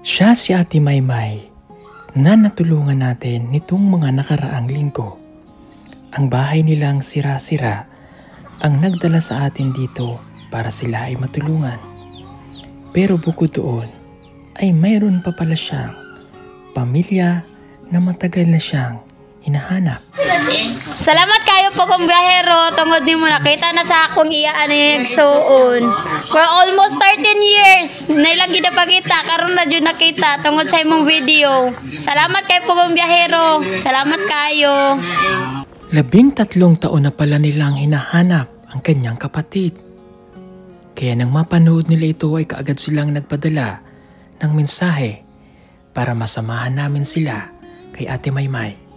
Siya si Ate Maymay na natulungan natin nitong mga nakaraang linggo. Ang bahay nilang sira-sira ang nagdala sa atin dito para sila ay matulungan. Pero bukod doon ay mayroon pa pala siyang pamilya na matagal na siyang hinahanap. Salamat kayo po kong biyahero. Tungod ni mo nakita na sa akong iyaan ni Nagsuon. For almost 13 years, nailang ginapagita, karon na dyan nakita tungod sa imong video. Salamat kayo po kong biyahero. Salamat kayo. 13 taon na pala nilang hinahanap ang kanyang kapatid. Kaya nang mapanood nila ito ay kaagad silang nagpadala ng mensahe para masamahan namin sila kay Ate Maymay.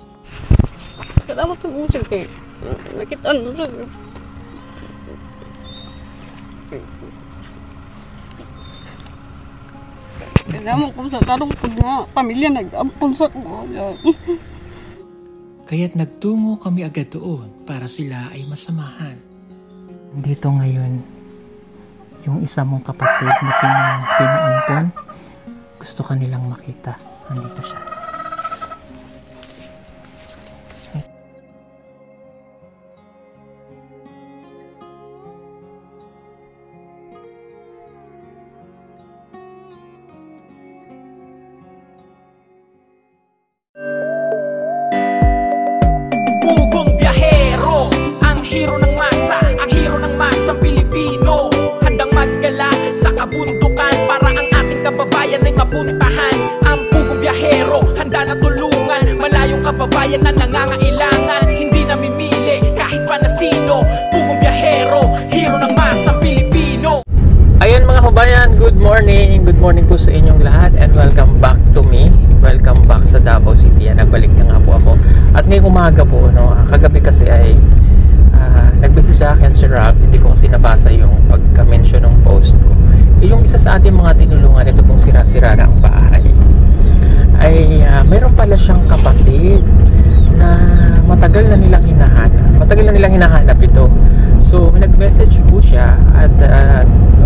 Salamat po sir kay nakita mo sir. Kaya mo kung sa tarong po nga pamilya nag-ampun sa ko. Kaya't nagtungo kami agad doon para sila ay masamahan. Dito ngayon, yung isa mong kapatid na pinaampon, gusto ka nilang makita. Nandito siya. Hero ng masa, ang hero ng masang Pilipino. Handang maggala sa kabundukan para ang ating kababayan ay mapuntahan. Ang pugong biyahero, handa na tulungan malayong kababayan na nangangailangan. Hindi namimili kahit pa na sino. Pugong biyahero, hero ng masang Pilipino. Ayan mga kabayan, good morning. Good morning po sa inyong lahat and welcome back to me. Welcome back sa Davao City. Nagbalik na nga po ako. At ngayong umaga po, kagabi kasi ay nag-message sa akin si Ralph, hindi ko kasi nabasa yung pagka-mention ng post ko. Yung isa sa ating mga tinulungan, ito pong sira-sira na ang bahay, ay mayroon pala siyang kapatid na matagal na nilang hinahanap ito. So nag-message po siya at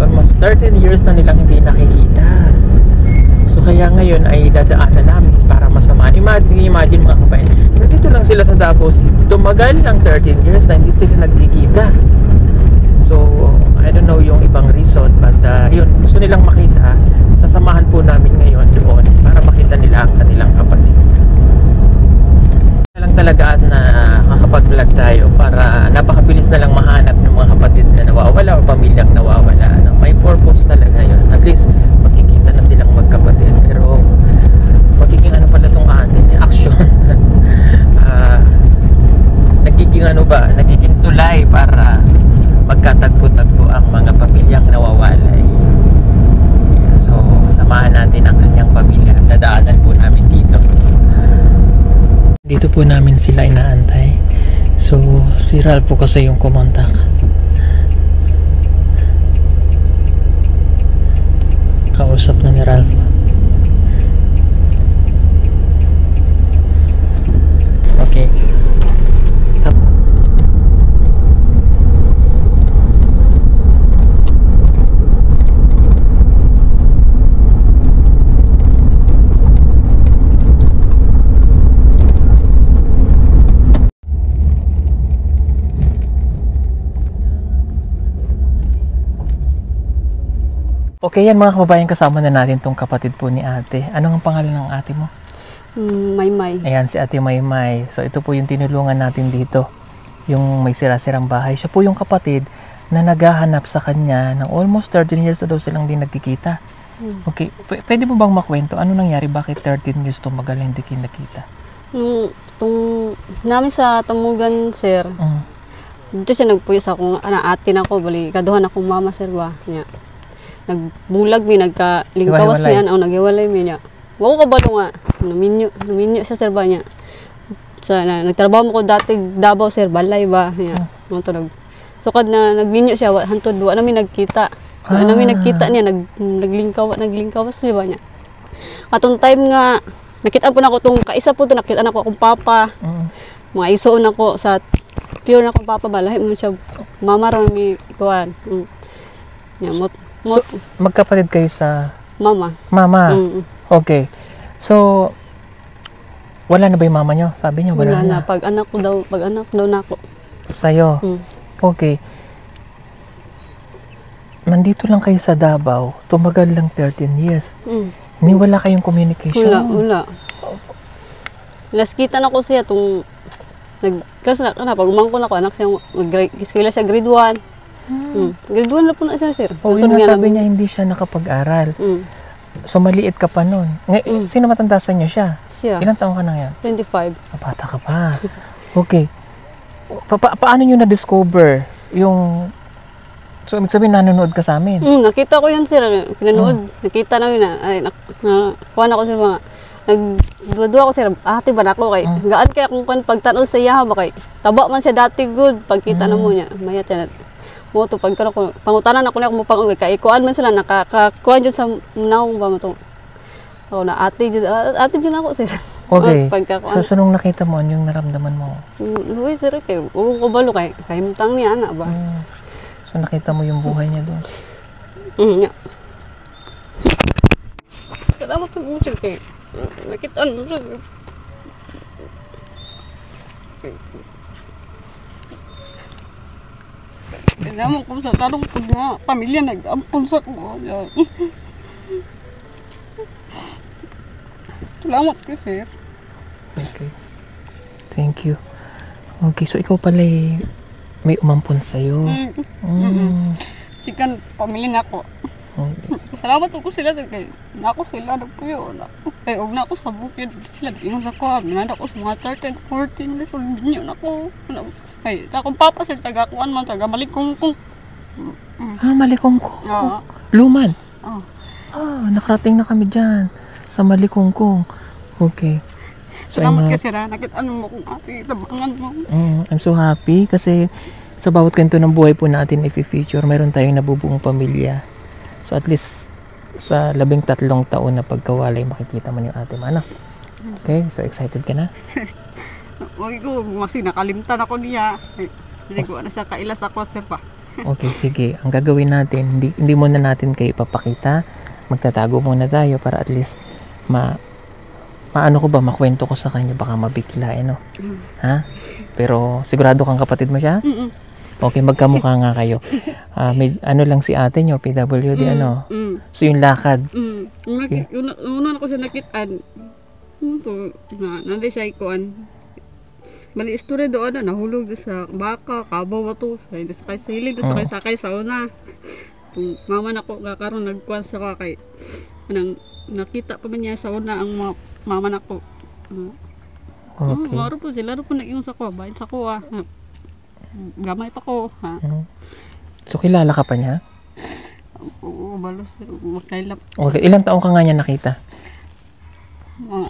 almost 13 years na nilang hindi nakikita. So kaya ngayon ay dadaanan namin para masamaan. Imagine mga kabayan, pero dito lang sila sa Davao City. Tumagal ng 13 years na hindi sila nagkikita. So I don't know yung ibang reason, but yun, gusto nilang makita. Sasamahan po namin ngayon doon para makita nila ang kanilang kapatid. Lang talaga at na makapag-vlog tayo para napakabilis na lang mahanap ng mga kapatid na nawawala o pamilyang nawawala. May purpose talaga yun. At least magkikita na silang magkapatid. Pero magiging ano pala itong atin, action. Nagiging tulay para magkatagpo-tagpo ang mga pamilyang nawawalay. So samahan natin ang kanyang pamilya. Dadaanan po namin dito. Dito po namin sila inaantay. So si Ralph po kasi yung kumontak. Kausap na ni Ralph. Okay. Okay yan mga kababayan, kasama na natin tong kapatid po ni ate. Ano ang pangalan ng ate mo? Maymay. Ayan, si Ate Maymay. So ito po yung tinulungan natin dito. Yung may sira-sirang bahay. Siya po yung kapatid na naghahanap sa kanya ng almost 13 years na daw silang din nagkikita. Okay, pwede mo bang makwento? Ano nangyari? Bakit 13 years tumagal hindi nakita? Namin sa Tamugan, sir. Dito siya nagpuyos ako. Ate na ako. Bali, kaduhan akong mama, sir ba? Niya. Nagbulag mi, nagkalingkawas niyan, o naghiwalay mi niya. Wako ka ba nga? Naminyo siya, sir ba niya. Nagtrabaho mo ko dati, Davao, sir, balay ba niya. Sukad na nagminyo siya, hantod, wala namin nagkita. Wala namin nagkita niya, naglingkawas mi ba niya. Katong time nga, nakita po na ko itong kaisa po ito, nakita na ko akong papa. Mga isoon ako sa pure na akong papa, balahin mo siya, mamaron mi ikuan. So, magkapatid kayo sa mama. Mama? Okay. So, wala na ba yung mama nyo? Sabi niya, wala na. Pag anak ko daw na ako. Sa'yo? Okay. Nandito lang kayo sa Davao. Tumagal lang 13 years. Ni wala kayong communication. Wala. Last kita na ko siya itong nag-class na, pag umangko na ko, anak siya, eskwela siya grade 1. Grade 1 na po na siya, sir. O, yun nga sabi niya, hindi siya nakapag-aral. So, maliit ka pa nun. Sino matanda sa inyo siya? Siya. Ilang taong ka na yan? 25. Bata ka pa. Okay. Paano nyo na-discover yung... So, ibig sabihin, nanonood ka sa amin? Nakita ko yan, sir. Pinanood. Nakita namin na, kuha na ko, sir, mga, nagdudua ko, sir, ate ba na ako, kay, gaan kaya kung pagtanaw sa iya, ba, kay, taba man siya dati good, pagkita na mo niya, maya siya, mo to pagkano ko, pangutanan ako na ako mo pangungay, kay, kuhaan man sila, nakakakuhaan dyan sa naong ba mo to. So, na ate dyan ako, sir. Okay. So, nung nakita mo, ano yung naramdaman mo? Uy, sir, kay, kubalo, kay, mutang niya, ana ba? So, nakita mo yung buhay niya doon? Yeah. Salamat po mo, sir, kay, nakita mo, sir. Kailangan ko sa tarong ko nga, pamilya nag-ampun sa ko. Salamat ka, sir. Okay. Thank you. Okay, so ikaw pala may umampun sa'yo. Sikan, pamilya na ako. Okay. Salamat po sila, sir. Kaya nako sila nagpuyo. Kaya huwag na ako sa bukid. Sila ingon sa ko. Minada ko sa mga 13, 14. Lisol ninyo na ako. Kaya sa akong papa, sir, taga-kuan man, taga-malikongkong. Malikongkong. Oo. Luman? Nakarating na kami dyan. Sa Malikongkong. Okay. So, salamat ka, sir. Nakita mo kung ate, tabangan mo. I'm so happy kasi sa bawat kwento ng buhay po natin i-feature, mayroon tayong nabubuong pamilya. So at least sa 13 taon na pagkawalay, makikita man yung ate mo. Ano? Okay, so excited ka na? Huwag ko, kasi nakalimtan ako niya. Hindi ko na siya kailas ako, sir pa. Okay, sige. Ang gagawin natin, hindi muna natin kayo ipapakita. Magtatago muna tayo para at least maano ko ba, makwento ko sa kanya, baka mabigla, no? Ha? Pero sigurado kang kapatid mo siya? Okay, magkamukha nga kayo. May ano lang si ate nyo, PWD, ano? So yung lakad. Okay. Una ko siya nakitaan. Nanday siya ikuan. Bali, istorya doon na, nahulog sa baka, kabaw to. Sakay sa hilig, sakay sa una. Mama na ko, kakaroon nagkuhan sa kakay. Nakita pa man niya sa una ang mama na ko. Okay. Maro po sila, po nag-iwan sa ko, bayan sa ko, gamay pa ko, ha. So kilala ka pa niya? Oo, balos, magkailap. Okay, ilang taong ka nga niya nakita? Mga,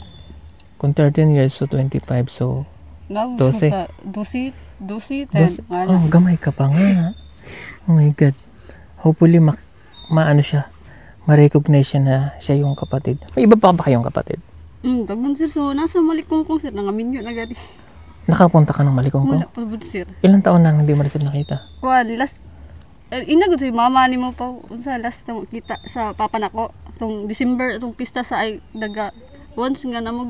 kung 13 years, so 25, so 12. 12, 10. Oh, gamay ka pa nga. Oh my God. Hopefully, maano siya, ma-recognize siya na siya yung kapatid. May iba pa ba kayong kapatid? Tagon, sir, so nasa Malikongkong, sir, nangaminyo na gani. Nakapunta ka ng Malikongkong? Wala pa po, sir. Ilang taon na hindi mo na sila nakita? Last, inagod si mama ni mo pa, sa last tong kita sa papa nako, tong December, tong pista sa ay daga, once nga na mo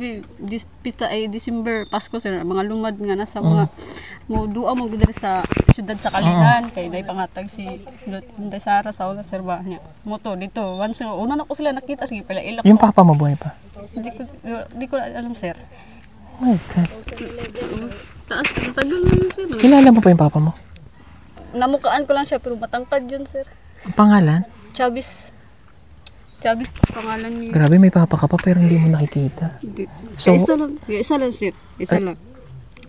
pista ay December, Pasko, sir, mga lumad nga nasa mga, mo duwa mo gudari sa syudad sa Kalihan, kay day pangatag si Inday Sara sa una, sir, ba niya. Moto dito, once nga, una na ko sila nakita, sige pala ilak yung papa mo buhay pa? Hindi ko alam, sir. Oh my God. Taas, tagal na yun, sir. Kilala mo pa yung papa mo? Namukaan ko lang siya, pero matangkad yun, sir. Ang pangalan? Chavez pangalan niya. Grabe, may papa ka pa pero hindi mo nakikita. So, Isa lang, sir.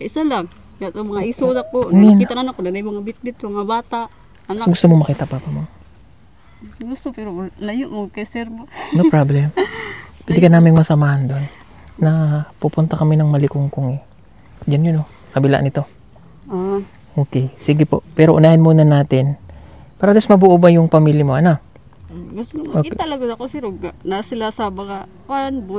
Isa lang. Yung mga iso na ko, Nina. nakita na ako, na yung mga bit-bit, mga bata, so anak. gusto mo makita papa mo? Gusto, pero layo mo kay sir mo. No problem. Pwede ka namin masamahan doon. Na pupunta kami ng Malikongkong eh. Diyan yun oh, kabila nito. Okay, sige po. Pero unahin muna natin. Para tas mabuo ba yung pamilya mo, ano? Gusto mo, okay. Talaga ako sir, na sila sa mga,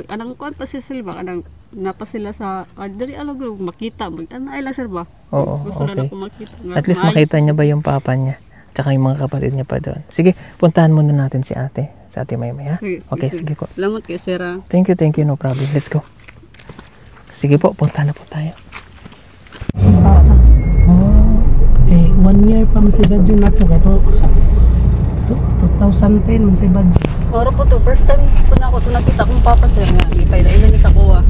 anang kuan pa si Silva, anang napa sila sa, dari alam ko, makita, ay lang sir ba? Oo, gusto okay. na ako makita. At least makita niya ba yung papa niya? Tsaka yung mga kapatid niya pa doon. Sige, puntahan muna natin si ate. sa Ate Maymay, ha? Okay, sige po. Salamat kay sir. Thank you, no problem. Let's go. Sige po, punta na po tayo. Okay, 1 year pa masibad yun na po. Kato, 2010 masibad yun. Oro po to, first time po na ako ito nakita kong papa sir nga. Ipailan niya sa kuha.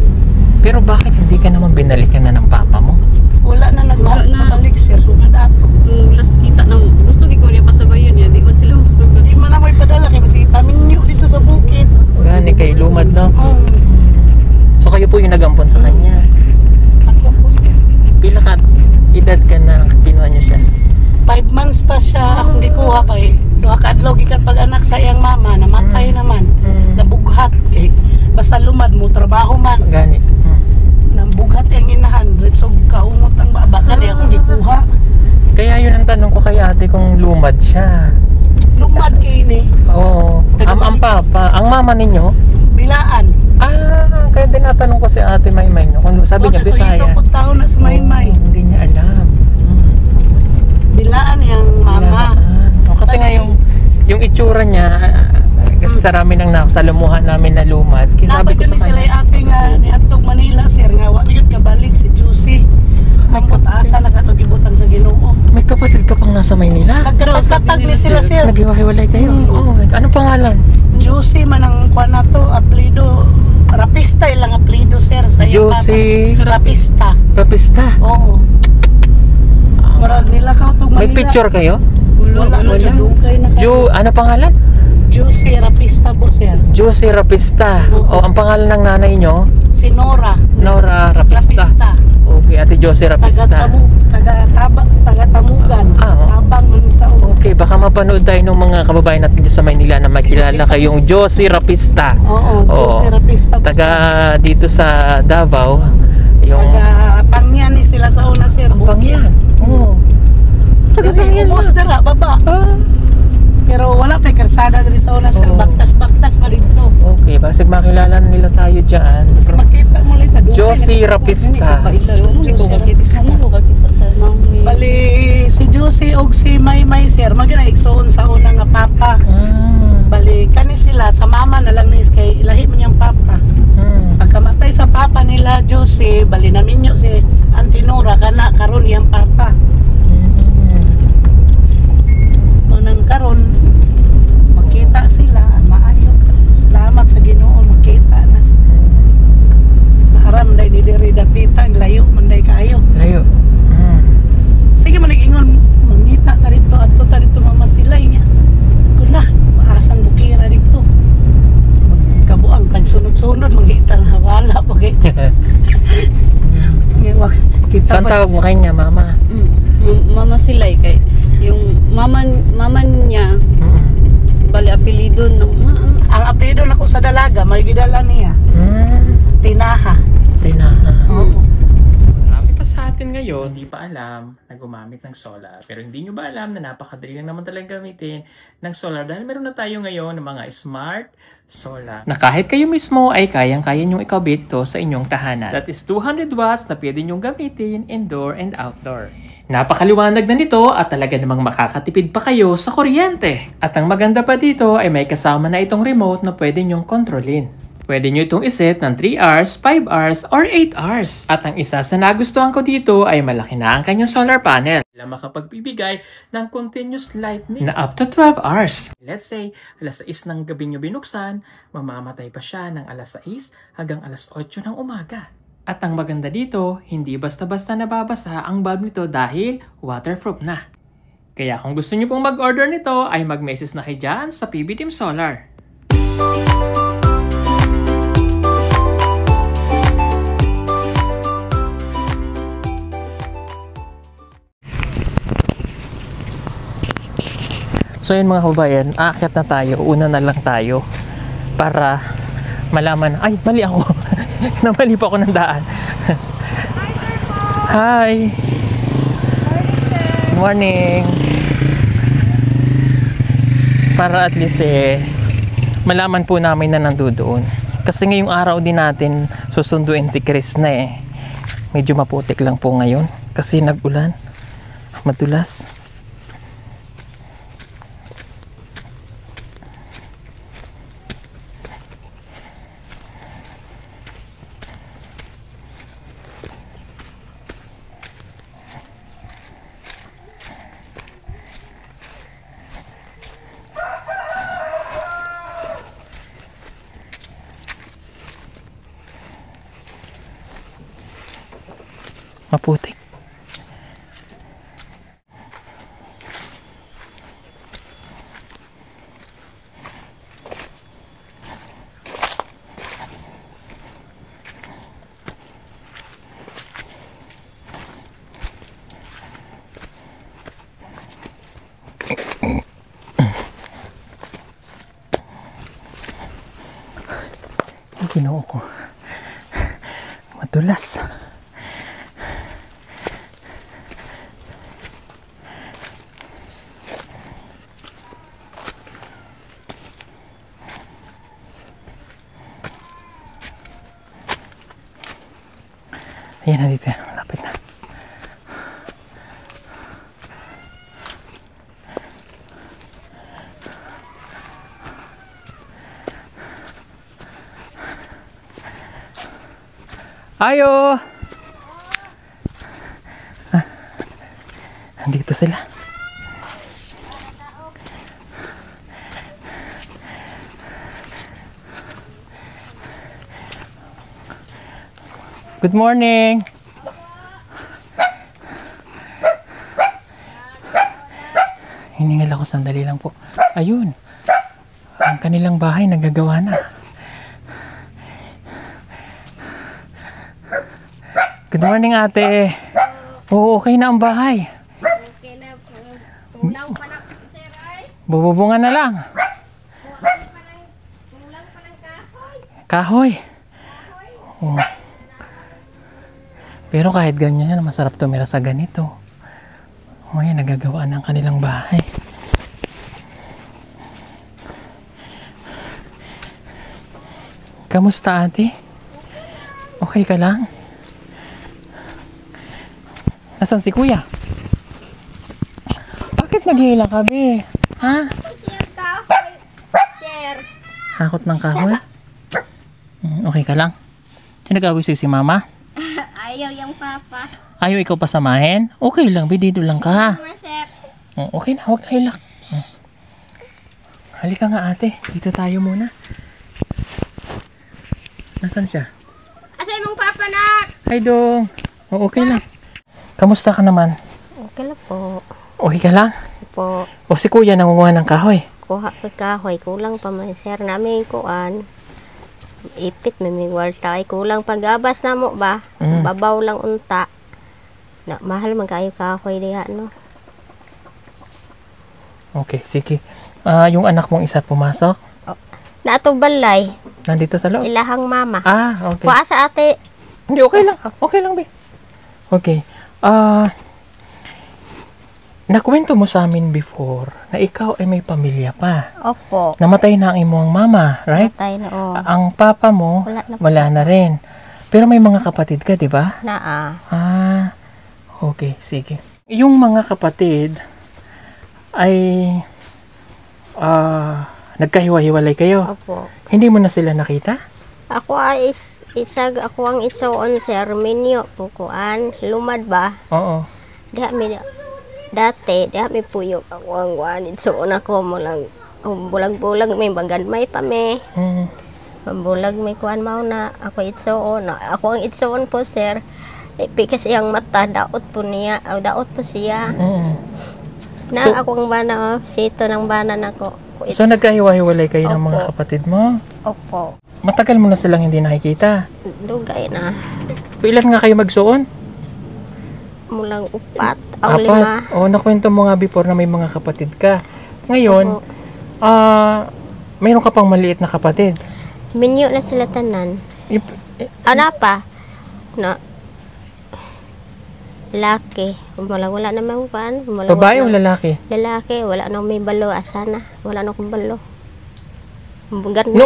Pero bakit hindi ka naman binalikan na ng papa mo? Wala na nagbalik sir, sugad ato. Nung last kita nang gusto ko niya pasabayan niya, di man sila gusto. Di man na may padala kay kasi paminyo dito sa bukid. Gani kay lumad, no? So kayo po yung nagampon sa kanya. Ako po sir. Pila ka edad ka na kinuha niyo siya? 5 months pa siya akong gikuha pa eh. Duha ka adlaw gikan pag-anak sa iyang mama, namatay naman. Nabughat kay basta lumad mo trabaho man. Gani. Nabughat yung inahan, ritsog kahumot ang baba kani akong gikuha. Kaya yun ang tanong ko kay ate kung lumad siya. Lumad kay ni. Oo. Ang papa, ang mama ninyo? Bilaan. Kaya tinatanong ko si Ate Maymay nyo. Kung sabi niya Bisaya. Ito po tao na sa Maymay. Hindi niya alam. Bilaan yung mama. Kasi nga yung itsura niya, kasi sa rami ng nakasalamuhan namin na lumad. Kasi sabi ko sa sila kanya. ate nga ni Atog Manila sir nga wa gyud kabalik si Juicy. Ang putaasa nakatugibutan sa Ginoo. May kapatid ka pang nasa Maynila. Nagkatag ni sila sir. Naghiwa-hiwalay kayo. Anong pangalan? Juicy man ang kuan nato, apelyido Rapista ilang apelyido sir sa iyang Juicy Rapista. Rapista. Oo. Marag nila ka Atog Manila. May picture kayo? Wala na dugay na. Ano pangalan? Juicy Rapista po sir. Juicy Rapista. O ang pangalan ng nanay nyo? Si Nora. Nora Rapista. Okay, Ate Josie Rapista. Taga-Tamugan. Sabang ng isa. Okay, baka mapanood tayo ng mga kababayan natin dito sa Maynila na makilala kayong Josie Rapista. Oo, Josie Rapista. Taga dito sa Davao. Yung Taga-Pangyan ni sila sa una sir. Pangyan. Oo. Taga-Pangyan. Ubos dara, baba. Pero wala pa karsada diri sa una sir. Baktas-baktas pa dito. Okay, basig makilala nila tayo dyan. Kasi makita mo lang ito. Josie Rapista. Bali, si Josie og si Maymay sir, maginaigsoon sa una nga papa. Bali, kani sila, sa mama na lang nis kay ilahi mo niyang papa. Pagkamatay sa papa nila, Josie, bali namin nyo si Auntie Nora, kana karon niyang papa. Nang karon makita sila, maayo. Salamat sa Ginoo, makita na. Haram day ni diri dapitan, layo man day kayo. Layo. Sige man nag-ingon, mangita ta dito adto ta dito mamasilay niya. Kuna, maasang bukira dito. Magkabuang tagsunod-sunod mangita na wala pa kay. Kita Saan tawag mo kanya, mama? Mama Silay kay yung mama niya bali apelyido ng ang apelyido nako sa dalaga may gidala niya. Tinaha. Oo. Marami pa sa atin ngayon, hindi pa alam na gumamit ng solar. Pero hindi nyo ba alam na napakadali lang naman talagang gamitin ng solar dahil meron na tayo ngayon ng mga smart solar. Na kahit kayo mismo ay kayang-kaya nyong ikabit ito sa inyong tahanan. That is 200 watts na pwede nyong gamitin indoor and outdoor. Napakaliwanag na nito at talaga namang makakatipid pa kayo sa kuryente. At ang maganda pa dito ay may kasama na itong remote na pwede nyong kontrolin. Pwede nyo itong iset ng 3 hours, 5 hours, or 8 hours. At ang isa sa nagustuhan ko dito ay malaki na ang kanyang solar panel. Na makapagbibigay ng continuous lightning na up to 12 hours. Let's say, alas 6 ng gabi nyo binuksan, mamamatay pa siya ng alas 6 hanggang alas 8 ng umaga. At ang maganda dito, hindi basta-basta nababasa ang bulb nito dahil waterproof na. Kaya kung gusto nyo pong mag-order nito, ay mag-message na kayo dyan sa PB Team Solar. So yun mga kababayan, aakyat na tayo, una na lang tayo para malaman, ay mali ako, namali pa ako ng daan. Hi! Good morning! Para at least malaman po namin na nandoon. Kasi ngayong araw din natin susunduin si Chris na medyo maputik lang po ngayon kasi nag-ulan, madulas. Maputik. Ginoo ko. Madulas. Ayan na dito. Malapit na. Ayo! Andito sila. Good morning! Hiningal ako, sandali lang po. Ayun! Ang kanilang bahay nagagawa na. Good morning, ate. Oo, okay na ang bahay. Okay na po. Kulang pa na po, sir, ay. Bububungan na lang. Kulang pa ng kahoy. Kahoy. Oo. Pero kahit ganyan yan, masarap tumira sa ganito. O yan, nagagawa ng kanilang bahay. Kamusta, ate? Okay ka lang? Nasaan si kuya? Bakit naghihilang ka, be? Ha? Sir, kahoy. Sir. Hakot ng kahoy? Okay ka lang? Sinag-away sa'yo si mama? Ayaw yung papa. Ayaw ikaw pasamahin? Okay lang, be. Dito lang ka. Mama, sir. Okay na, huwag na hilak. Halika nga, ate. Dito tayo muna. Nasaan siya? Asay mong papa, nak? Hi, Dong. Okay lang. Kamusta ka naman? Okay lang po. Okay ka lang? Po, O si kuya nangunguha ng kahoy? kuha ka kahoy. Kulang pa man, sir. Namin kuan. Ipit, may warta. Ay, kulang pagabas na mo ba? Babaw lang unta. Na, mahal man kayo kahoy diha, no? Okay, sige. Yung anak mong isa pumasok? Nato balay. Nandito sa loob? Ilahang mama. Okay. Kuha sa ate. Hindi, okay lang. Okay lang, be. Okay. Nakwento mo sa amin before na ikaw ay may pamilya pa. Opo. Namatay na ang imong mama, right? Matay na, oh. Ang papa mo, Wala na. rin. Pero may mga kapatid ka, di ba? Naa. Okay, sige. Yung mga kapatid ay nagkahiwa-hiwalay kayo. Opo. Hindi mo na sila nakita? Ako ay isag ako ang itsoon, sir. Minyo po kuan. Lumad ba? Oo. Dati, may puyok ako ang kuan. Itsoon ako mo lang. Bulag-bulag may bagan may pa me. Bulag may kuan mao na ako itsoon. Ako ang itsoon po, sir. Pikas iyang mata, daot po niya. Daot po siya. Na So, ako ang bana, sito ng bana nako. So nagkahiwa-hiwalay kayo ng mga Opo. kapatid mo? Opo. Matagal mo na silang hindi nakikita. Dugay na. Ilan nga kayo magsuon? Mulang upat. Aw lima. O, nakwento mo nga before na may mga kapatid ka. Ngayon, Opo. mayroon ka pang maliit na kapatid. Minyo na sila tanan. Ano pa? Na laki. Wala naman kuan. Babae o lalaki? Lalaki. Wala nang may balo. Asana. Wala nang kong balo.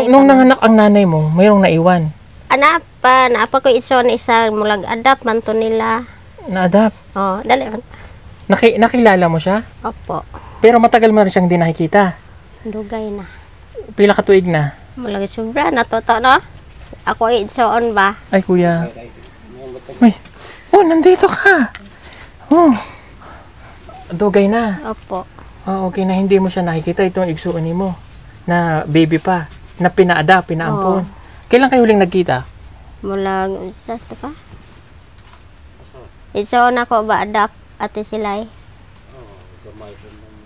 Nung nanganak ang nanay mo, mayroong naiwan. Naapa ko iso na isa. Mulang adapt man to nila. Na-adapt. Oh, dali man. Nakilala mo siya? Opo. Pero matagal mo rin siyang hindi nakikita. Dugay na. Pila ka tuig na? Mulang sobra. Natuto, no? Ako isoon ba? Ay, kuya. May, nandito ka. Oh. Dugay na. Opo. Okay na hindi mo siya nakikita. Ito ang igsuon mo. Na baby pa. Na pinaampon. Kailan kayo huling nagkita? Mulang, sa pa? Itsoon ako ba adak ate silay.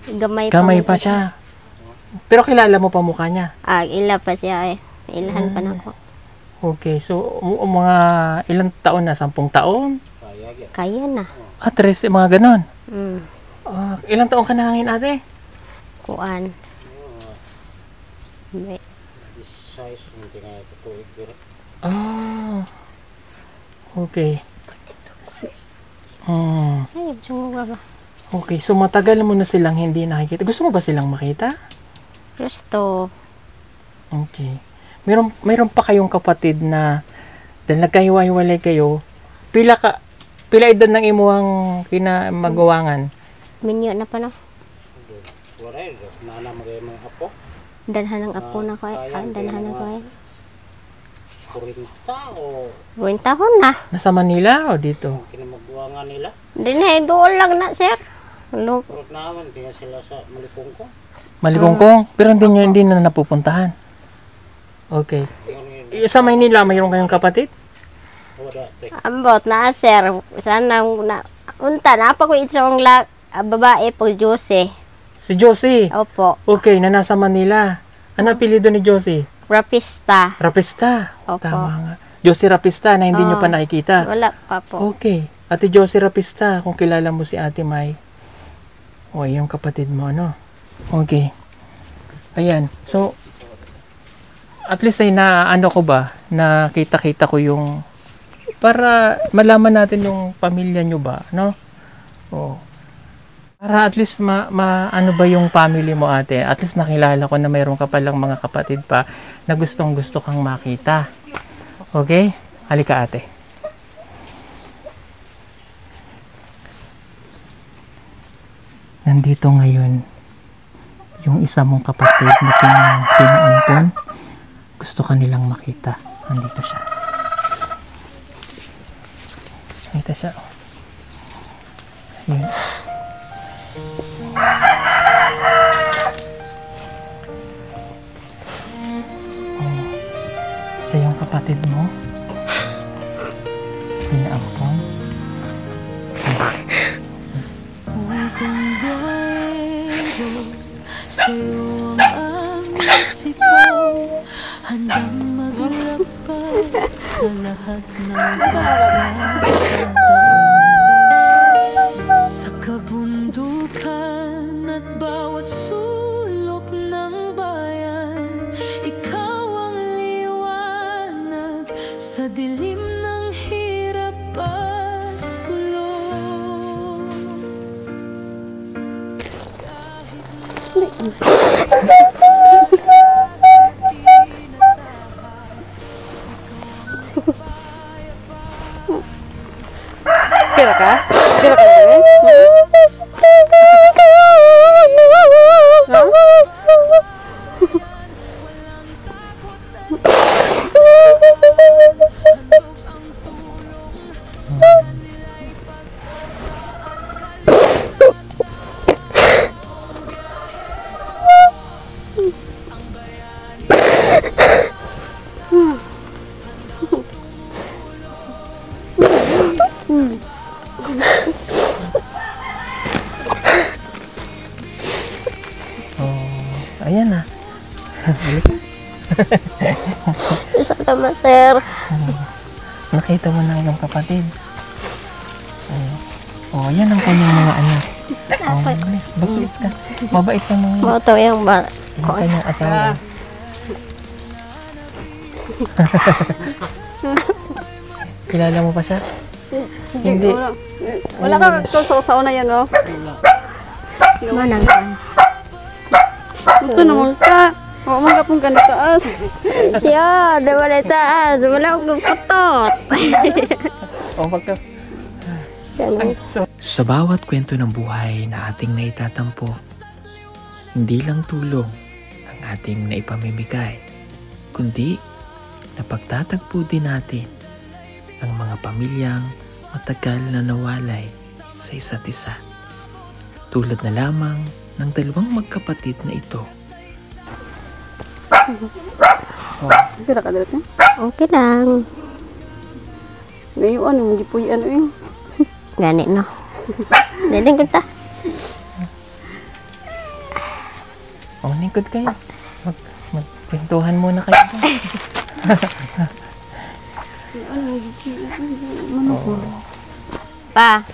Gamay Kamay mo pa siya. Pero kilala mo pa mukha niya. Ila pa siya eh. Ilahan pa na ako. Okay, so mga ilang taon na? 10 taon? Kaya na. 13, mga ganon. Mm. Ilang taon ka nangangin, ate? Kuan. May Okay. ay, sumuga ba? Okay, so matagal mo na silang hindi nakikita. Gusto mo ba silang makita? Gusto. Okay. Mayroon pa kayong kapatid na dahil nagkahiwa-hiwalay kayo, pila edad ng imuhang kinamagawangan? Minyo na pa no? Danhan ng apo na ko eh. Danhan na ko eh. 40 tahon na. Nasa Manila o dito? Hindi na, doon lang na, sir. Look. Malibongkong? Pero hindi na napupuntahan. Okay. Sa Maynila, mayroon kayong kapatid? Ambot na, sir. Sana na. Unta na pa ko itong babae po, Jose. Si Josie? Opo. Okay, na nasa Manila. Ano apelido ni Josie? Rapista. Rapista? Opo. Tama nga. Josie Rapista na hindi nyo pa nakikita. Wala pa po. Okay. Ate Josie Rapista, kung kilala mo si Ate May. O, yung kapatid mo, ano? Okay. Ayan. So, at least ay naano ko ba, nakita-kita ko yung, para malaman natin yung pamilya nyo ba, no? O. Para at least ano ba yung family mo, ate? At least nakilala ko na mayroon ka palang mga kapatid pa na gustong gusto kang makita. Okay? Halika, ate. Nandito ngayon yung isa mong kapatid na pinaampon. Gusto ka nilang makita. Nandito siya. Nandito siya. Yun. Siya yung kapatid mo. Pinaampon. Sa'yo ang aming sigaw, handang maglakbay sa lahat ng pagkakataon. Sa kabundukan at bawat sulok ng bayan, ikaw ang liwanag sa dilim ng hirap at gulo. Kira ka? Kira ka din? Ayan na. Salamat, sir. Nakita mo na yung kapatid. Yan ang kanyang mga anak. Baglis ka. Mabait ka mga Moto yung ba? yung kanyang asawa. Kilala mo pa siya? Hindi. Wala ka sa una yan, no? Manang ka. Ito naman ka. Oo, mga pong ganito. Siya, diba na taas? Wala akong putot. Pagka... Sa bawat kwento ng buhay na ating naitatampo, hindi lang tulong ang ating naipamimigay, kundi napagtatagpo din natin ang mga pamilyang matagal na nawalay sa isa't isa. Tulad na lamang ng dalawang magkapatid na ito. Kira ka dito? Okay lang. Ngayon, ano, hindi po yan, eh. Gani no. Dinding ko ta. Lingkod kayo. Magpintuhan muna kayo. Pa.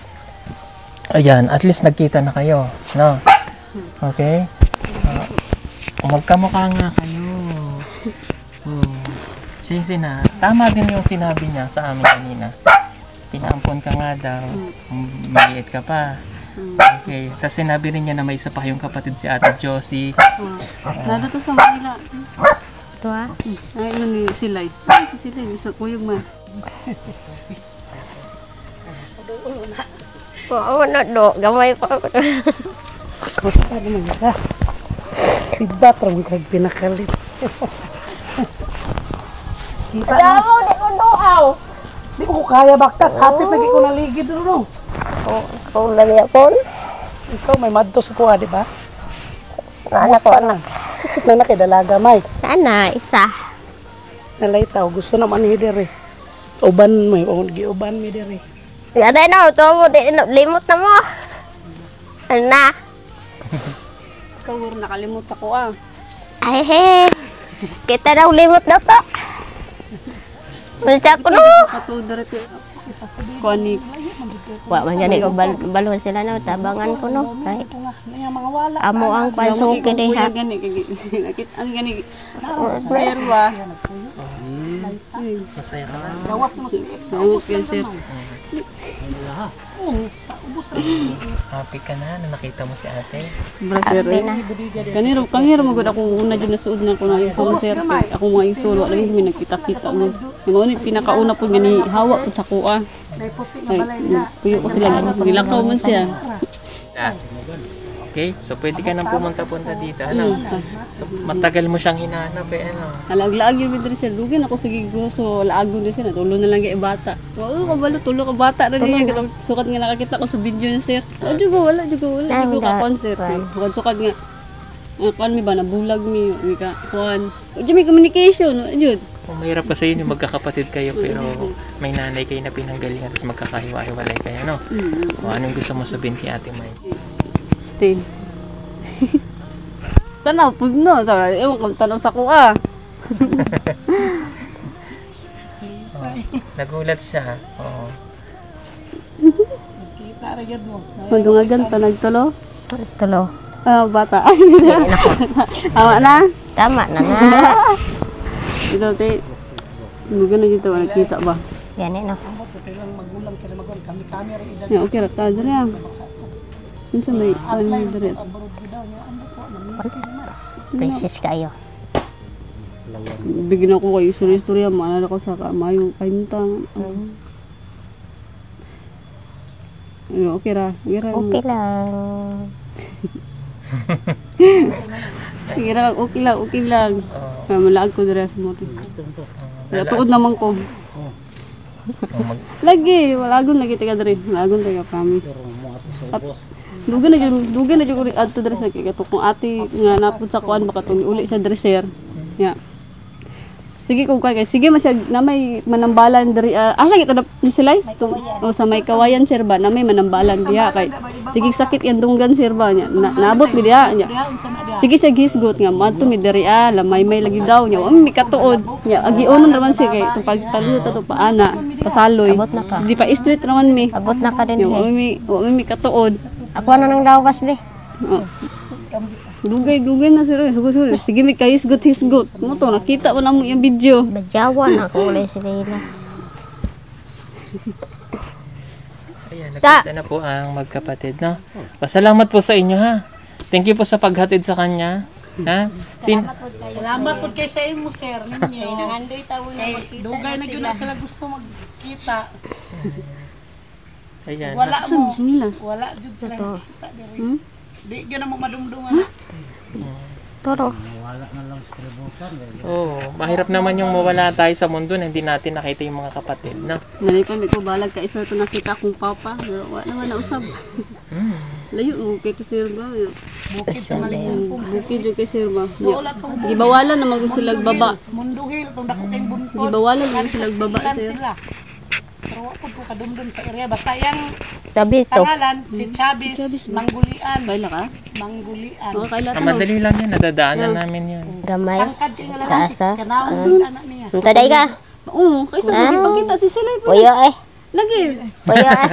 Ayan, at least nagkita na kayo. No? Okay? Magkamukha nga kayo. Sisi na. Tama din yung sinabi niya sa amin kanina. Pinaampon ka nga daw. Maliit ka pa. Okay. Tapos sinabi rin niya na may isa pa yung kapatid si Ate Josie. Nado to sa Manila. Ito ha. Ay, ano ni Silay. Ay, si Silay. Sa kuyog man. Oo na do. Gamay ko. Basta pa naman ka. Si Batrong kag pinakalit. Damo di ko doaw. Di ko kaya baktas. Hapit lagi ko naligid no. Kung lagi ako. Ikaw may madto sa kuha, di ba? Anak ko na. Na kay dalaga may. Sana isa. Nalaytaw gusto naman ni dire. Uban may giuban mi dire. Ada no, to mo limot na mo. Ana. Ikaw nakalimot sa kuha. Ay he. Kita daw limot na to. Basta ko no. Katudar ito. Konik. Wa man gani ko balon sila no, tabangan ko no. Kay Mga wala. amo ang pansuki diha. Gani. Nakit ang gani. Serwa. Masaya ka na. Gawas mo si Salamat kayo, sir. Happy ka na nakita mo si ate. Brother. Kaniro magod ako una dyan nasuod na ko na isul, sir. Ako mga isul, wala rin kami nagkita-kita mo. Ngunit pinakauna po gani hawa po sa kuha. Ay, puyo ko sila. Nilakaw man siya. Okay, so pwede ka nang pumunta-punta dito. Ano? So, matagal mo siyang hinahanap eh. Ano? Alag-laag yun din sir. Dugin ako sige ko. So, laagon din sir. Tulo na lang kay bata. Oo, kabalo. Tulo ka bata na din yan. Sukat nga nakakita ko sa video niya sir. Wala. Digo ka concert. Sukat nga. Kuan mi ba? Nabulag mi. May ka. Kuan. May communication. Jud. Mahirap kasi yun yung magkakapatid kayo pero may nanay kayo na pinanggalingan tapos magkakahiwa-hiwalay kayo, no? O anong gusto mo sabihin kay Ate May? Tanaw, pugno. Ewan kong tanaw sa kuha. Nagulat siya. Oo. Madungagan pa nagtulo. Tulo. Bata. Tama na. Tama na nga. Ito, te. Magan na dito. Nakita ba? Gani no. Ya, okay. Rata. Dari ang. Minsan may ano dari. Princess kayo. Bigyan ako kayo. Sorry. Maalala ko sa kamayo. Kaintang. Okay ra. Okay lang. Okay lang. Malaag ko dira sa moto. Kaya tuod naman ko. Lagi, walagon lagi taga diri. Walagon taga promise. At dugan na jud adto diri sa kay kung ate nga napud sa kuan baka tong uli sa dresser. Ya. Sige kung kay sige masyag na may manambalan diri asa kita na silay o sa may kawayan sir ba na may manambalan diha kay sige sakit yan dunggan sir ba nya naabot mi diha nya sige sa gisgot nga madto mi diri lamay may lagi daw nya wa mi katuod nya agionon raman siya kay tong pagtaluto to paana pasaloy di pa street raman mi Abot na ka din. wa mi katuod Ako na nang dawas be. Dugay na sir. Sige may kahisgot. Mo to nakita mo na mo yung video. Badyawa na ako ulit sila ilas. Ayan, nakita na po ang magkapatid, no? Pasalamat po sa inyo, ha? Thank you po sa paghatid sa kanya. Ha? Salamat po kay sa imo sir ninyo. Nangandoy tawo na magkita. Dugay na gyud na sila gusto magkita. Ayan. Wala Saan mo. mo sinilas? Wala jud sila makita diri. Di gyud na mo madumduman. Toro. Oo, mahirap naman yung mawala tayo sa mundo na hindi natin nakita yung mga kapatid, no? Nanay ko, may ko balag ka isa ito nakita akong papa. Wala naman nausap. Layo mo kay Sir ba? Bukid sa malingan po. Bukid yung kay Sir ba? Gibawalan naman kung sila baba. Munduhil tong dako kay buntot. Gibawalan naman sila baba Ilan sir. sila. Pero pero ako po kadumdum sa area. Basta yung Sabi to. pangalan, si Chavez Manggulian. Baila ka? Manggulian. Oo, kaila Madali lang yan, nadadaanan namin yun. Gamay. Tangkad kayo nga lang si Taasa. Kanawang anak niya. Taday ka. Oo, kaysa magipakita si sila. Puyo eh. Lagi. Puyo eh.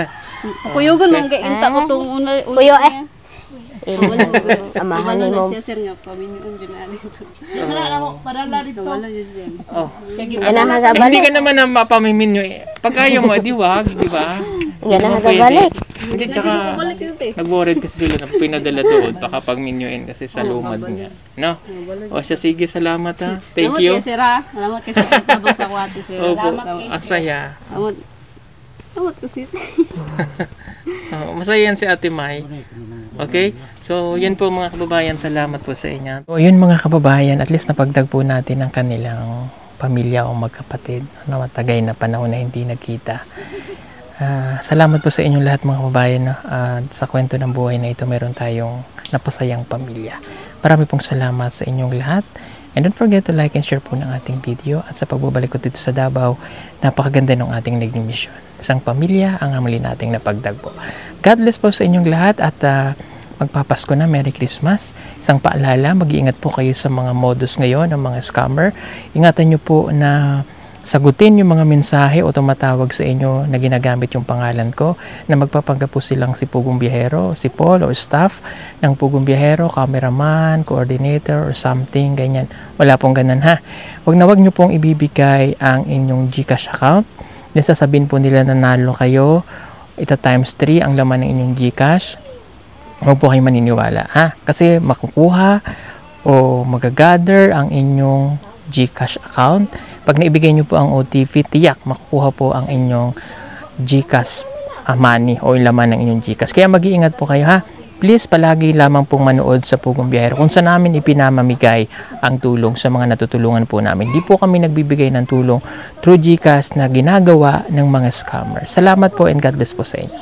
Puyogan mo, kaya inta ko itong una. Puyo eh. Amahan ni mo. Siya sir nga, paminyoon dyan na rin. Padala dito. Wala yun dyan. Oh. Ganahan ka Hindi balik. ka naman na mapamiminyo eh. Pag ayaw mo, di wag, di ba? Ganahan ka balik. Hindi, tsaka nag-worried kasi sila na pinadala doon baka pag minyuin kasi sa lumad niya. No? O siya, sige, salamat ha. Thank you. Salamat kay sir ha. Salamat kay sir. Tabang sa kwati sir. Opo, ang saya. Salamat kasi. Masaya yan si Ate Mai. Okay? So, yun po mga kababayan. Salamat po sa inyo. So, yun mga kababayan. At least napagtagpo natin ang kanilang pamilya o magkapatid na matagay na panahon na hindi nagkita. Salamat po sa inyong lahat mga kababayan. Sa kwento ng buhay na ito, meron tayong napasayang pamilya. Marami pong salamat sa inyong lahat. And don't forget to like and share po ng ating video. At sa pagbabalik ko dito sa Davao, napakaganda ng ating naging mission. Isang pamilya ang muli nating napagdagpo. God bless po sa inyong lahat at magpapasko na. Merry Christmas. Isang paalala, mag-iingat po kayo sa mga modus ngayon ng mga scammer. Ingatan nyo po na sagutin yung mga mensahe o tumatawag sa inyo na ginagamit yung pangalan ko na magpapanggap po silang si Pugong Biyahero, si Paul o staff ng Pugong Biyahero, cameraman, coordinator or something, ganyan. Wala pong ganun ha. Wag nyo pong ibibigay ang inyong GCash account. Sasabihin po nila na nalo kayo, ita times 3 ang laman ng inyong GCash. Huwag po kayo maniniwala ha. Kasi makukuha o magagather ang inyong GCash account. Pag naibigay nyo po ang OTP, tiyak makukuha po ang inyong GCash money o yung laman ng inyong GCash. Kaya mag-iingat po kayo ha. Please palagi lamang pong manood sa Pugong Biyahero kung saan namin ipinamamigay ang tulong sa mga natutulungan po namin. Di po kami nagbibigay ng tulong through GCash na ginagawa ng mga scammers. Salamat po and God bless po sa inyo.